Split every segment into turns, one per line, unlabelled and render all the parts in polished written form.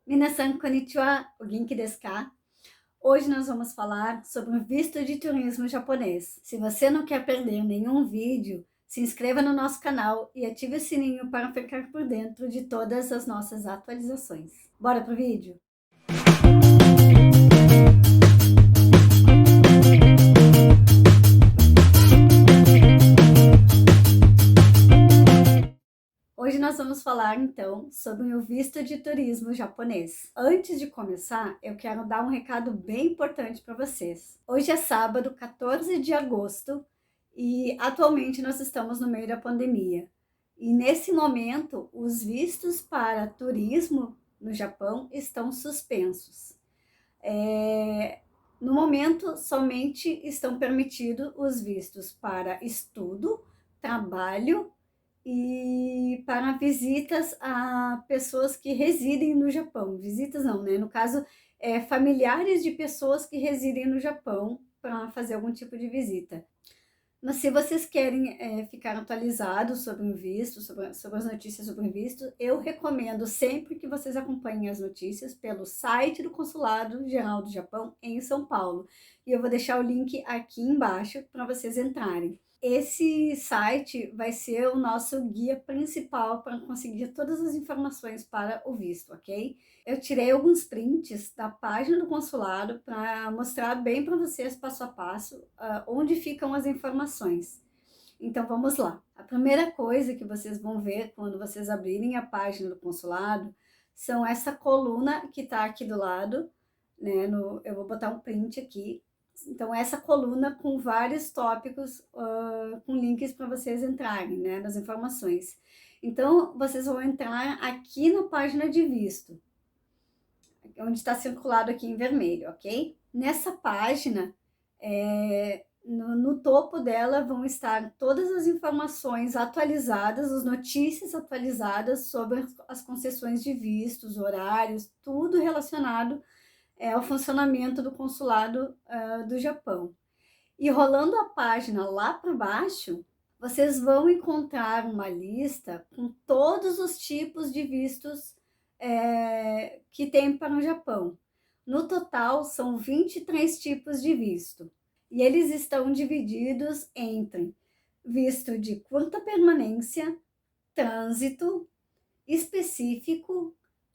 Minasan konnichiwa, o Genki desu ka? Hoje nós vamos falar sobre o visto de turismo japonês. Se você não quer perder nenhum vídeo, se inscreva no nosso canal e ative o sininho para ficar por dentro de todas as nossas atualizações. Bora pro vídeo? Hoje nós vamos falar então sobre o visto de turismo japonês. Antes de começar, eu quero dar um recado bem importante para vocês. Hoje é sábado, 14 de agosto, e atualmente nós estamos no meio da pandemia. E nesse momento, os vistos para turismo no Japão estão suspensos. No momento, somente estão permitidos os vistos para estudo, trabalho e para visitas a pessoas que residem no Japão. Visitas não, né? No caso, familiares de pessoas que residem no Japão para fazer algum tipo de visita. Mas se vocês querem ficar atualizados sobre o visto, sobre as notícias sobre o visto, eu recomendo sempre que vocês acompanhem as notícias pelo site do Consulado Geral do Japão em São Paulo. E eu vou deixar o link aqui embaixo para vocês entrarem. Esse site vai ser o nosso guia principal para conseguir todas as informações para o visto, ok? Eu tirei alguns prints da página do consulado para mostrar bem para vocês passo a passo onde ficam as informações. Então vamos lá. A primeira coisa que vocês vão ver quando vocês abrirem a página do consulado são essa coluna que está aqui do lado, né? Eu vou botar um print aqui. Então essa coluna com vários tópicos, com links para vocês entrarem, né? Nas informações. Então vocês vão entrar aqui na página de visto, onde está circulado aqui em vermelho, ok? Nessa página, no topo dela vão estar todas as informações atualizadas, as notícias atualizadas sobre as concessões de vistos, horários, tudo relacionado ao funcionamento do consulado do Japão. E rolando a página lá para baixo, vocês vão encontrar uma lista com todos os tipos de vistos que tem para o Japão. No total, são 23 tipos de visto. E eles estão divididos entre visto de curta permanência, trânsito, específico,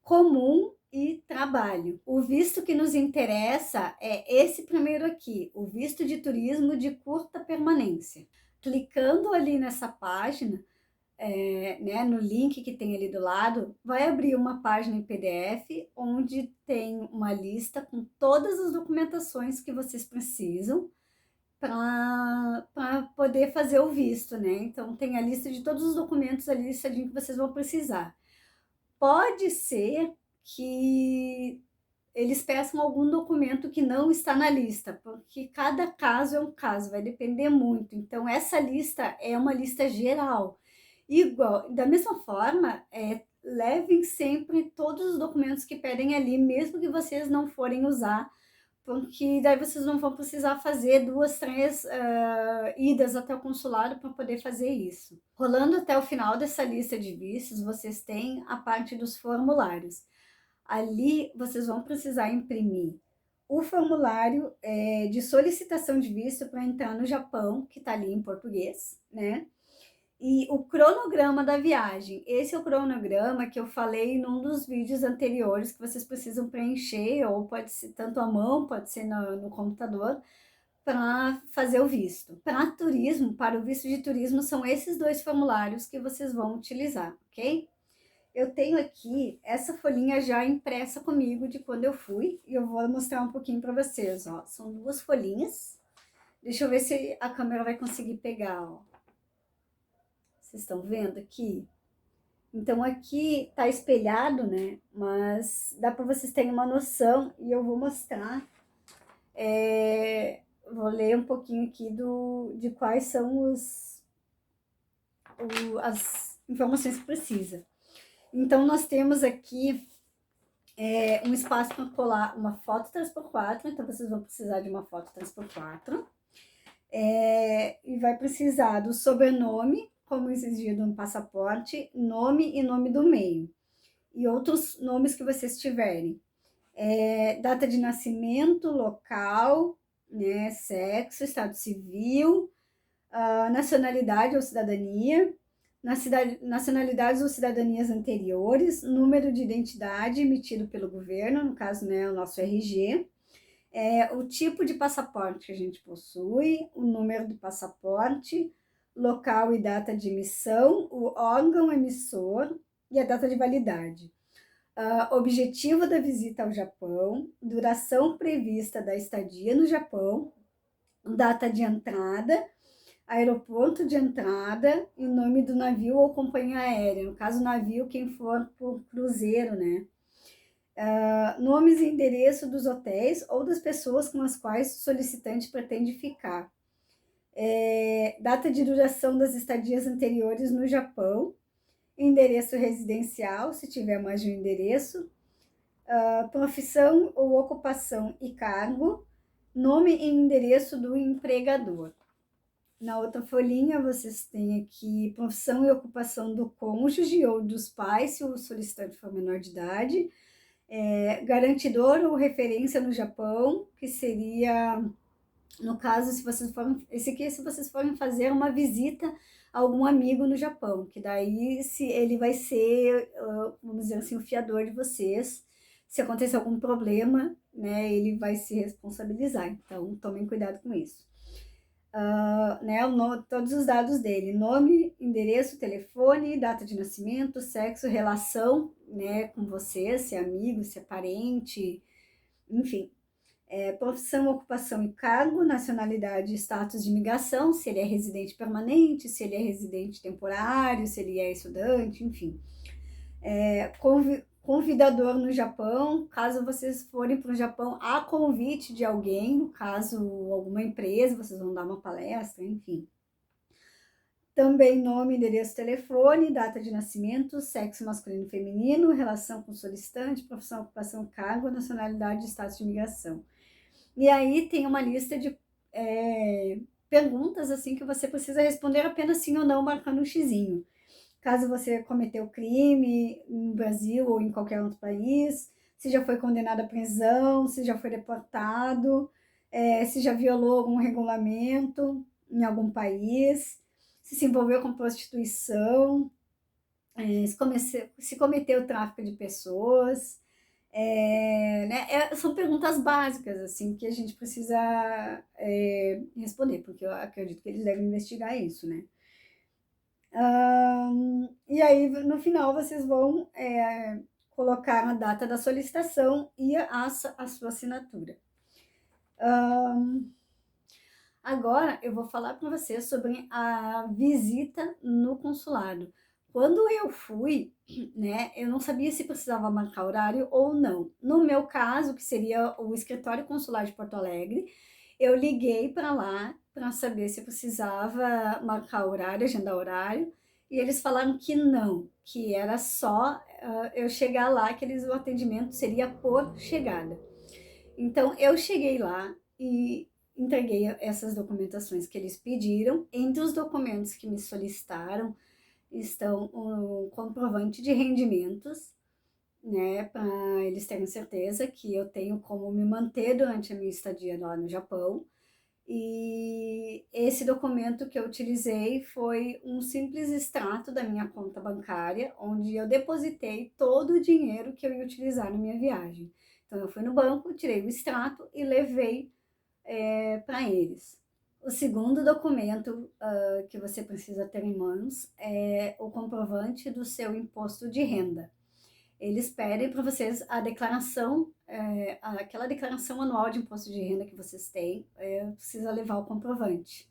comum e trabalho. O visto que nos interessa é esse primeiro aqui, o visto de turismo de curta permanência. Clicando ali nessa página, né, no link que tem ali do lado, vai abrir uma página em PDF onde tem uma lista com todas as documentações que vocês precisam para poder fazer o visto, né? Então tem a lista de todos os documentos ali listadinho que vocês vão precisar. Pode ser que eles peçam algum documento que não está na lista, porque cada caso é um caso, vai depender muito. Então essa lista é uma lista geral. Igual, da mesma forma, levem sempre todos os documentos que pedem ali, mesmo que vocês não forem usar, porque daí vocês não vão precisar fazer 2, 3 idas até o consulado para poder fazer isso. Rolando até o final dessa lista de vistos, vocês têm a parte dos formulários. Ali vocês vão precisar imprimir o formulário de solicitação de visto para entrar no Japão, que está ali em português, né? E o cronograma da viagem. Esse é o cronograma que eu falei num dos vídeos anteriores que vocês precisam preencher, ou pode ser tanto à mão, pode ser no computador, para fazer o visto. Para turismo, para o visto de turismo, são esses 2 formulários que vocês vão utilizar, ok? Eu tenho aqui essa folhinha já impressa comigo de quando eu fui, e eu vou mostrar um pouquinho para vocês, ó. São 2 folhinhas. Deixa eu ver se a câmera vai conseguir pegar, ó. Vocês estão vendo aqui? Então aqui tá espelhado, né? Mas dá para vocês terem uma noção e eu vou mostrar. Vou ler um pouquinho aqui de quais são as informações que precisa. Então nós temos aqui um espaço para colar uma foto 3x4, então vocês vão precisar de uma foto 3x4. E vai precisar do sobrenome, como exigido no passaporte, nome e nome do meio. e outros nomes que vocês tiverem. Data de nascimento, local, né, sexo, estado civil, nacionalidade ou cidadania, nacionalidades ou cidadanias anteriores, número de identidade emitido pelo governo, no caso, né, o nosso RG, o tipo de passaporte que a gente possui, o número do passaporte, local e data de emissão, o órgão emissor e a data de validade. Objetivo da visita ao Japão, duração prevista da estadia no Japão, data de entrada, aeroporto de entrada e nome do navio ou companhia aérea. No caso, navio, quem for por cruzeiro, né? Nomes e endereço dos hotéis ou das pessoas com as quais o solicitante pretende ficar. Data de duração das estadias anteriores no Japão, endereço residencial, se tiver mais de um endereço, profissão ou ocupação e cargo, nome e endereço do empregador. Na outra folhinha, vocês têm aqui profissão e ocupação do cônjuge ou dos pais, se o solicitante for menor de idade, garantidor ou referência no Japão, que seria, no caso, se vocês forem fazer uma visita a algum amigo no Japão, que daí se ele vai ser, vamos dizer assim, o fiador de vocês. Se acontecer algum problema, né, ele vai se responsabilizar. Então, tomem cuidado com isso. Né, todos os dados dele, nome, endereço, telefone, data de nascimento, sexo, relação, né, com você, se é amigo, se é parente, enfim. Profissão, ocupação e cargo, nacionalidade, status de imigração, se ele é residente permanente, se ele é residente temporário, se ele é estudante, enfim. Convidador no Japão, caso vocês forem para o Japão a convite de alguém, no caso alguma empresa, vocês vão dar uma palestra, enfim. Também nome, endereço, telefone, data de nascimento, sexo masculino e feminino, relação com solicitante, profissão, ocupação, cargo, nacionalidade, status de imigração. E aí tem uma lista de perguntas assim que você precisa responder apenas sim ou não, marcando um xizinho. Caso você cometeu crime no Brasil ou em qualquer outro país, se já foi condenado à prisão, se já foi deportado, se já violou algum regulamento em algum país, se envolveu com prostituição, se cometeu tráfico de pessoas, né? São perguntas básicas assim que a gente precisa responder, porque eu acredito que eles devem investigar isso, né? E aí, no final, vocês vão colocar a data da solicitação e a sua assinatura. Agora, eu vou falar para vocês sobre a visita no consulado. Quando eu fui, né, eu não sabia se precisava marcar horário ou não. No meu caso, que seria o escritório consular de Porto Alegre, eu liguei para lá para saber se precisava marcar horário, agendar horário, e eles falaram que não, que era só eu chegar lá, que o atendimento seria por chegada. Então, eu cheguei lá e entreguei essas documentações que eles pediram. Entre os documentos que me solicitaram estão um comprovante de rendimentos, né, para eles terem certeza que eu tenho como me manter durante a minha estadia lá no Japão. E esse documento que eu utilizei foi um simples extrato da minha conta bancária, onde eu depositei todo o dinheiro que eu ia utilizar na minha viagem. Então, eu fui no banco, tirei o extrato e levei para eles. O segundo documento que você precisa ter em mãos é o comprovante do seu imposto de renda. Eles pedem para vocês a declaração, aquela declaração anual de imposto de renda que vocês têm, precisa levar o comprovante.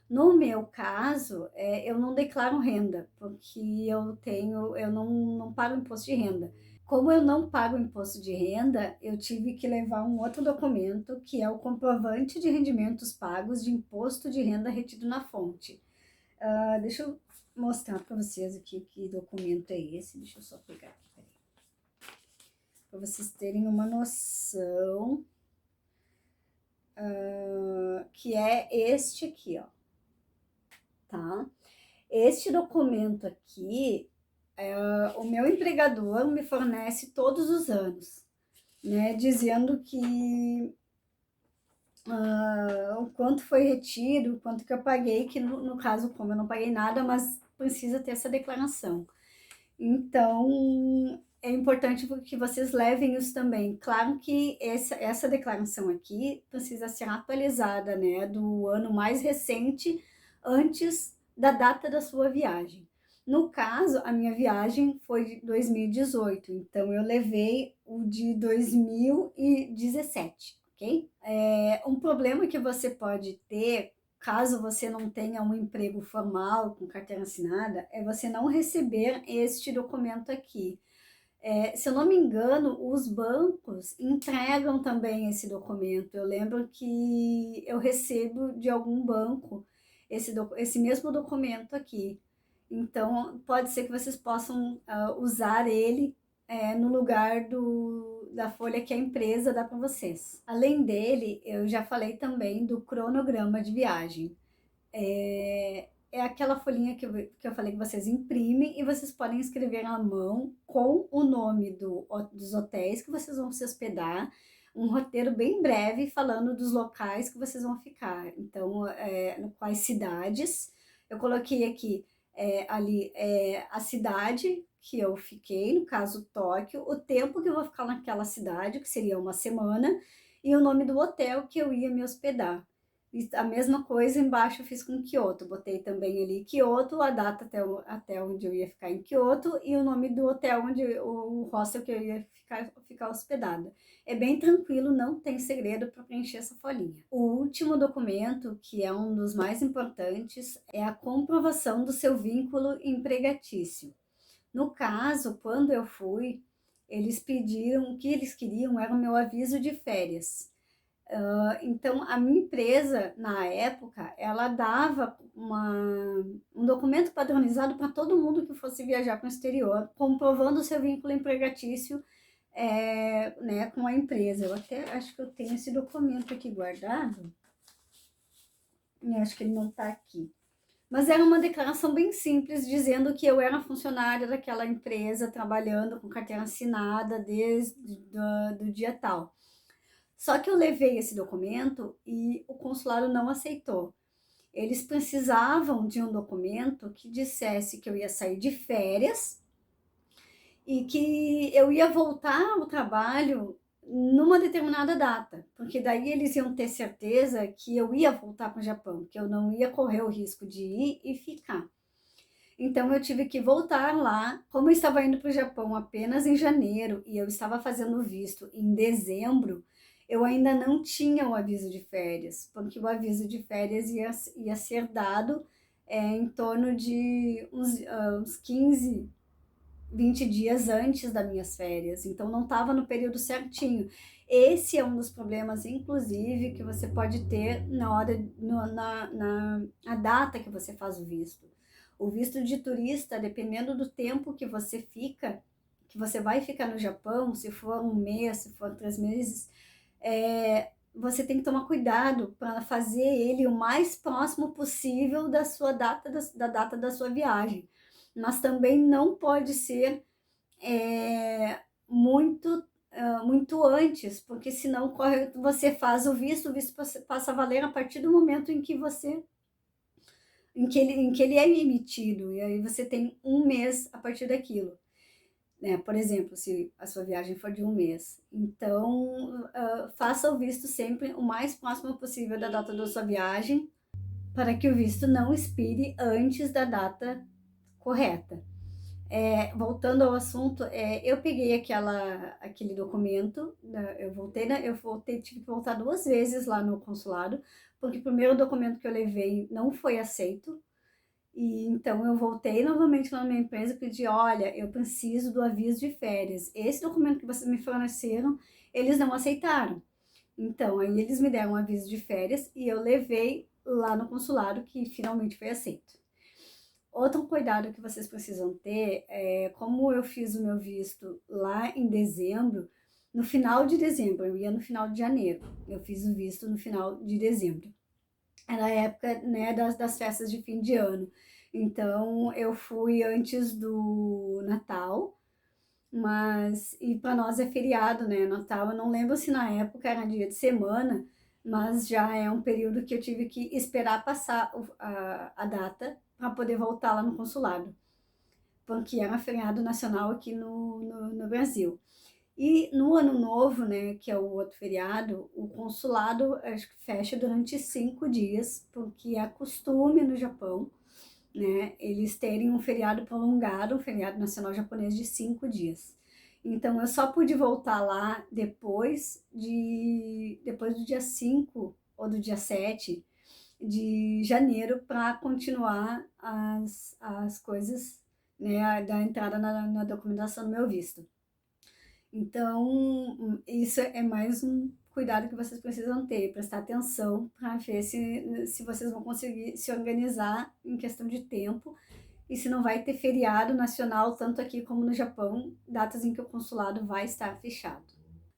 No meu caso, eu não declaro renda, porque eu não pago imposto de renda. Como eu não pago imposto de renda, eu tive que levar um outro documento, que é o comprovante de rendimentos pagos de imposto de renda retido na fonte. Deixa eu mostrar para vocês aqui que documento é esse. Deixa eu só pegar aqui, peraí. Para vocês terem uma noção, que é este aqui, ó. Tá? Este documento aqui, o meu empregador me fornece todos os anos, né, dizendo que o quanto foi retido, o quanto que eu paguei, que no caso, como eu não paguei nada, mas precisa ter essa declaração. Então, é importante que vocês levem isso também. Claro que essa declaração aqui precisa ser atualizada, né, do ano mais recente, antes da data da sua viagem. No caso, a minha viagem foi de 2018, então eu levei o de 2017, ok? Um problema que você pode ter, caso você não tenha um emprego formal com carteira assinada, é você não receber este documento aqui. Se eu não me engano, os bancos entregam também esse documento. Eu lembro que eu recebo de algum banco esse mesmo documento aqui. Então, pode ser que vocês possam usar ele no lugar da folha que a empresa dá para vocês. Além dele, eu já falei também do cronograma de viagem. É aquela folhinha que eu falei que vocês imprimem e vocês podem escrever à mão com o nome dos hotéis que vocês vão se hospedar, um roteiro bem breve falando dos locais que vocês vão ficar. Então, quais cidades. Eu coloquei aqui a cidade que eu fiquei, no caso Tóquio, o tempo que eu vou ficar naquela cidade, que seria uma semana, e o nome do hotel que eu ia me hospedar. E a mesma coisa embaixo eu fiz com Kyoto, botei também ali Kyoto, a data até onde eu ia ficar em Kyoto e o nome do hotel o hostel que eu ia ficar hospedada. É bem tranquilo, não tem segredo para preencher essa folhinha. O último documento, que é um dos mais importantes, é a comprovação do seu vínculo empregatício. No caso, quando eu fui, eles pediram, o que eles queriam era o meu aviso de férias. Então, a minha empresa, na época, ela dava um documento padronizado para todo mundo que fosse viajar para o exterior, comprovando o seu vínculo empregatício né, com a empresa. Eu até acho que eu tenho esse documento aqui guardado. Eu acho que ele não está aqui. Mas era uma declaração bem simples, dizendo que eu era funcionária daquela empresa, trabalhando com carteira assinada desde do dia tal. Só que eu levei esse documento e o consulado não aceitou. Eles precisavam de um documento que dissesse que eu ia sair de férias e que eu ia voltar ao trabalho numa determinada data, porque daí eles iam ter certeza que eu ia voltar para o Japão, que eu não ia correr o risco de ir e ficar. Então eu tive que voltar lá, como eu estava indo para o Japão apenas em janeiro e eu estava fazendo visto em dezembro, eu ainda não tinha o aviso de férias, porque o aviso de férias ia ser dado em torno de uns 15, 20 dias antes das minhas férias, então não estava no período certinho. Esse é um dos problemas, inclusive, que você pode ter na hora, na data que você faz o visto. O visto de turista, dependendo do tempo que você fica, que você vai ficar no Japão, se for um mês, se for 3 meses, você tem que tomar cuidado para fazer ele o mais próximo possível da sua data, da data da sua viagem. Mas também não pode ser muito antes, porque senão você faz o visto passa a valer a partir do momento em que ele é emitido, e aí você tem um mês a partir daquilo. Por exemplo, se a sua viagem for de um mês. Então, faça o visto sempre o mais próximo possível da data da sua viagem, para que o visto não expire antes da data correta. Voltando ao assunto, eu peguei aquele documento, tive que voltar 2 vezes lá no consulado, porque o primeiro documento que eu levei não foi aceito, e então eu voltei novamente lá na minha empresa e pedi, olha, eu preciso do aviso de férias. Esse documento que vocês me forneceram, eles não aceitaram. Então, aí eles me deram um aviso de férias e eu levei lá no consulado, que finalmente foi aceito. Outro cuidado que vocês precisam ter como eu fiz o meu visto lá em dezembro, no final de dezembro, eu ia no final de janeiro, eu fiz o visto no final de dezembro. Era a época, né, das festas de fim de ano. Então eu fui antes do Natal, mas e para nós é feriado, né, Natal. Eu não lembro se na época era dia de semana, mas já é um período que eu tive que esperar passar a data para poder voltar lá no consulado, porque era feriado nacional aqui no Brasil. E no ano novo, né, que é o outro feriado, o consulado acho que fecha durante 5 dias, porque é costume no Japão, né, eles terem um feriado prolongado, um feriado nacional japonês de 5 dias. Então eu só pude voltar lá depois do dia 5 ou do dia 7 de janeiro para continuar as coisas, né, da entrada na documentação do meu visto. Então, isso é mais um cuidado que vocês precisam ter, prestar atenção para ver se vocês vão conseguir se organizar em questão de tempo e se não vai ter feriado nacional, tanto aqui como no Japão, datas em que o consulado vai estar fechado.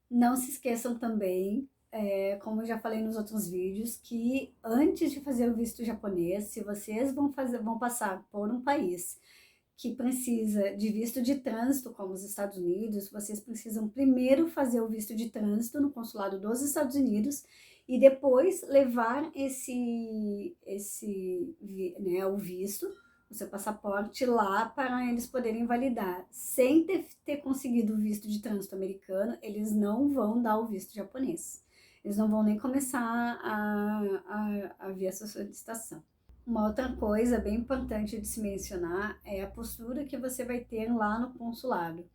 Não se esqueçam também, como eu já falei nos outros vídeos, que antes de fazer o visto japonês, se vocês vão passar por um país que precisa de visto de trânsito, como os Estados Unidos, vocês precisam primeiro fazer o visto de trânsito no consulado dos Estados Unidos e depois levar né, o visto, o seu passaporte lá para eles poderem validar. Sem ter conseguido o visto de trânsito americano, eles não vão dar o visto japonês. Eles não vão nem começar a ver essa solicitação. Uma outra coisa bem importante de se mencionar é a postura que você vai ter lá no consulado.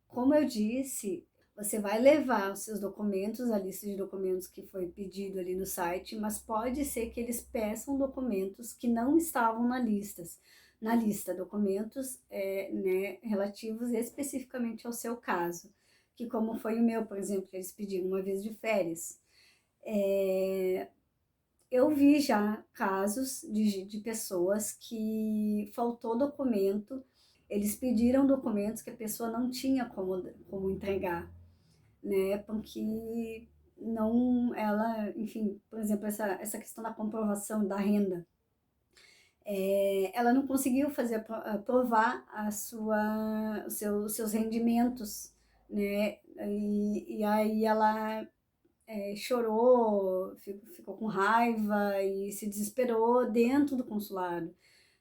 Como eu disse, você vai levar os seus documentos, a lista de documentos que foi pedido ali no site, mas pode ser que eles peçam documentos que não estavam na lista, documentos né, relativos especificamente ao seu caso, que como foi o meu, por exemplo, que eles pediram uma vez de férias. Eu vi já casos de pessoas que faltou documento, eles pediram documentos que a pessoa não tinha como entregar, né? Porque não, ela, enfim, por exemplo, essa questão da comprovação da renda, ela não conseguiu provar os seus rendimentos, né? E aí ela chorou, ficou com raiva e se desesperou dentro do consulado,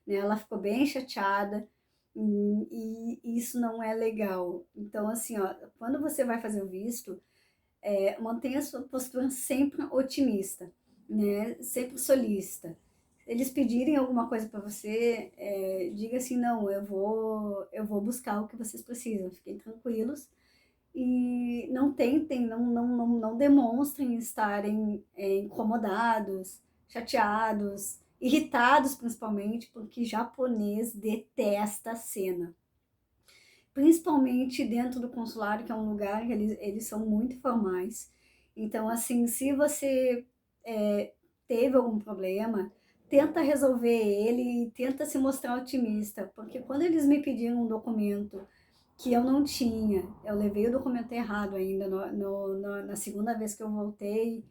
né? Ela ficou bem chateada e isso não é legal. Então, assim, ó, quando você vai fazer o visto, mantenha a sua postura sempre otimista, né? Sempre solícita. Eles pedirem alguma coisa para você, diga assim, não, eu vou buscar o que vocês precisam, fiquem tranquilos e não tentem, não demonstrem estarem incomodados, chateados, irritados principalmente, porque japonês detesta a cena. Principalmente dentro do consulado, que é um lugar que eles são muito formais. Então, assim, se você teve algum problema, tenta resolver ele e tenta se mostrar otimista, porque quando eles me pediram um documento que eu não tinha. Eu levei o documento errado ainda na segunda vez que eu voltei,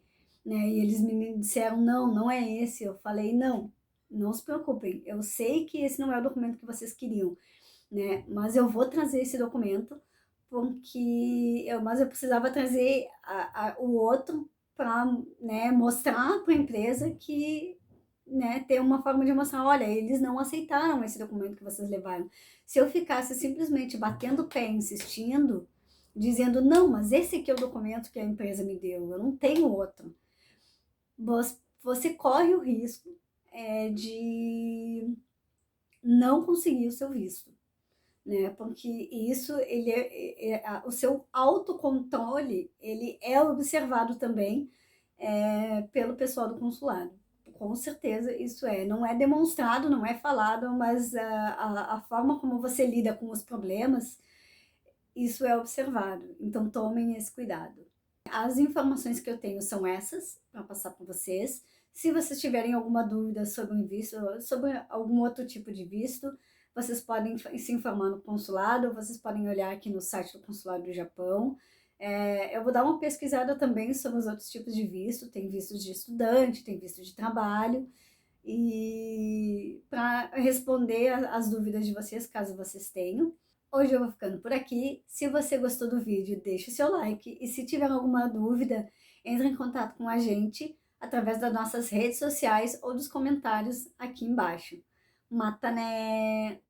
né? E eles me disseram, não é esse. Eu falei, não se preocupem, eu sei que esse não é o documento que vocês queriam, né? Mas eu vou trazer esse documento mas eu precisava trazer o outro para, né, mostrar para a empresa que, né, ter uma forma de mostrar, olha, eles não aceitaram esse documento que vocês levaram. Se eu ficasse simplesmente batendo o pé, insistindo, dizendo, não, mas esse aqui é o documento que a empresa me deu, eu não tenho outro, você corre o risco de não conseguir o seu visto, né? Porque isso, o seu autocontrole, ele é observado também pelo pessoal do consulado. Com certeza isso não é demonstrado, não é falado, mas a forma como você lida com os problemas, isso é observado. Então tomem esse cuidado. As informações que eu tenho são essas, para passar para vocês. Se vocês tiverem alguma dúvida sobre um visto, sobre algum outro tipo de visto, vocês podem se informar no consulado, ou vocês podem olhar aqui no site do Consulado do Japão. Eu vou dar uma pesquisada também sobre os outros tipos de visto. Tem visto de estudante, tem visto de trabalho. e para responder as dúvidas de vocês, caso vocês tenham. Hoje eu vou ficando por aqui. Se você gostou do vídeo, deixe o seu like. E se tiver alguma dúvida, entre em contato com a gente através das nossas redes sociais ou dos comentários aqui embaixo. Mata né!